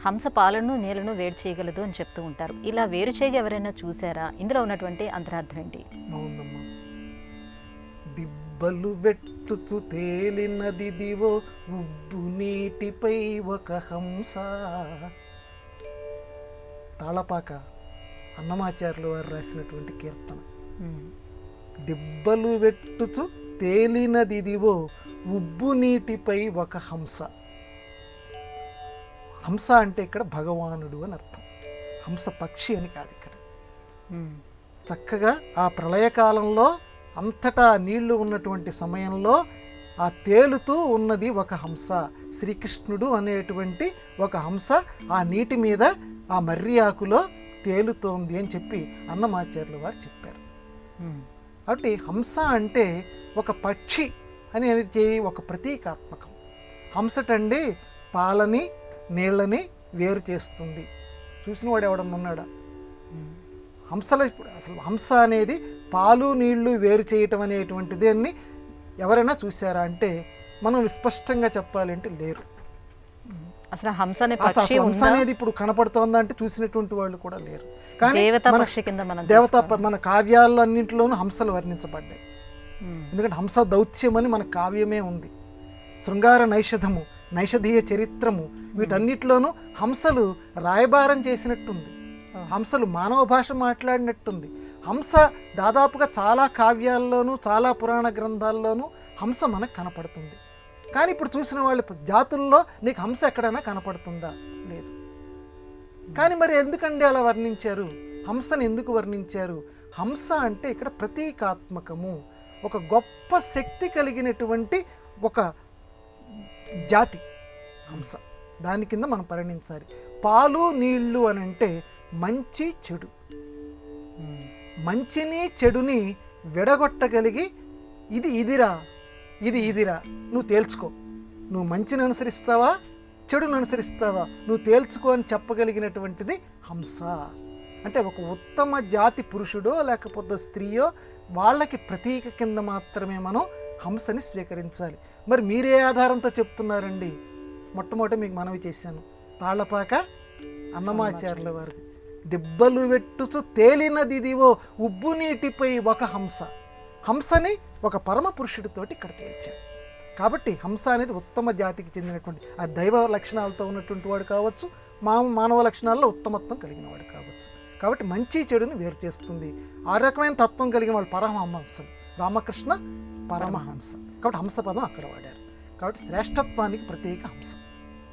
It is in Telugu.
హంస పాలను నీళ్లను వేడి చేయగలదు అని చెప్తూ ఉంటారు. ఇలా వేరు చేయగా ఎవరైనా చూసారా? ఇందులో ఉన్నటువంటి అంతరార్థం ఏంటి? అవునమ్మా. దిబ్బలు వెట్టుచు తేలినది దివో ఉబ్బు నీటిపై ఒక హంస. తాళపాక అన్నమాచార్యులు వారు రాసినటువంటి కీర్తన. దిబ్బలు వెట్టుచు తేలినది దివో ఉబ్బు నీటిపై ఒక హంస. హంస అంటే ఇక్కడ భగవానుడు అని అర్థం. హంస పక్షి అని కాదు ఇక్కడ. చక్కగా ఆ ప్రళయకాలంలో అంతటా నీళ్లు ఉన్నటువంటి సమయంలో ఆ తేలుతూ ఉన్నది ఒక హంస. శ్రీకృష్ణుడు అనేటువంటి ఒక హంస ఆ నీటి మీద ఆ మర్రి ఆకులో తేలుతోంది అని చెప్పి అన్నమాచార్యులు వారు చెప్పారు. కాబట్టి హంస అంటే ఒక పక్షి అనేది ఒక ప్రతీకాత్మకం. హంసటండి పాలని నీళ్ళని వేరు చేస్తుంది. చూసిన వాడు ఎవడన్నా ఉన్నాడా? హంసలో ఇప్పుడు అసలు హంస అనేది పాలు నీళ్లు వేరు చేయటం అనేటువంటి దాన్ని ఎవరైనా చూసారా అంటే మనం విస్పష్టంగా చెప్పాలంటే లేరు. అసలు హంస అనేది ఇప్పుడు కనపడుతోందా అంటే చూసినటువంటి వాళ్ళు కూడా లేరు. కానీ దేవత మన కావ్యాల్లో అన్నింటిలోనూ హంసలు వర్ణించబడ్డాయి. ఎందుకంటే హంస దౌత్యం అని మన కావ్యమే ఉంది. శృంగార నైషధము, నైషధీయ చరిత్రము, వీటన్నిటిలోనూ హంసలు రాయబారం చేసినట్టుంది. హంసలు మానవ భాష మాట్లాడినట్టుంది. హంస దాదాపుగా చాలా కావ్యాల్లోనూ చాలా పురాణ గ్రంథాల్లోనూ హంస మనకు కనపడుతుంది. కానీ ఇప్పుడు చూసిన వాళ్ళు జాతుల్లో నీకు హంస ఎక్కడైనా కనపడుతుందా? లేదు. కానీ మరి ఎందుకండి అలా వర్ణించారు? హంసను ఎందుకు వర్ణించారు? హంస అంటే ఇక్కడ ప్రతీకాత్మకము, ఒక గొప్ప శక్తి కలిగినటువంటి ఒక జాతి హంస. దాని కింద మనం పరిగణించాలి. పాలు నీళ్లు అని అంటే మంచి చెడు, మంచిని చెడుని విడగొట్టగలిగి ఇది ఇదిరా ఇది ఇదిరా నువ్వు తేల్చుకో, నువ్వు మంచిని అనుసరిస్తావా చెడుని అనుసరిస్తావా నువ్వు తేల్చుకో అని చెప్పగలిగినటువంటిది హంస. అంటే ఒక ఉత్తమ జాతి పురుషుడో లేకపోతే స్త్రీయో వాళ్ళకి ప్రతీక కింద మాత్రమే మనం హంసని స్వీకరించాలి. మరి మీరే ఆధారంతో చెప్తున్నారండి? మొట్టమొదటి మీకు మనవి చేశాను, తాళ్ళపాక అన్నమాచార్యుల వారికి దిబ్బలు వెట్టుచు తేలినది దివో ఉబ్బు నీటిపై ఒక హంస. హంసని ఒక పరమ పురుషుడితోటి ఇక్కడ తేల్చాడు. కాబట్టి హంస అనేది ఉత్తమ జాతికి చెందినటువంటి ఆ దైవ లక్షణాలతో ఉన్నటువంటి వాడు కావచ్చు, మానవ లక్షణాల్లో ఉత్తమత్వం కలిగిన వాడు కావచ్చు. కాబట్టి మంచి చెడుని వేరు చేస్తుంది. ఆ రకమైన తత్వం కలిగిన వాళ్ళు పరమహంసలు. రామకృష్ణ పరమహంస. కాబట్టి హంస పదం అక్కడ వాడారు. కాబట్టి శ్రేష్టత్వానికి ప్రత్యేక హంస.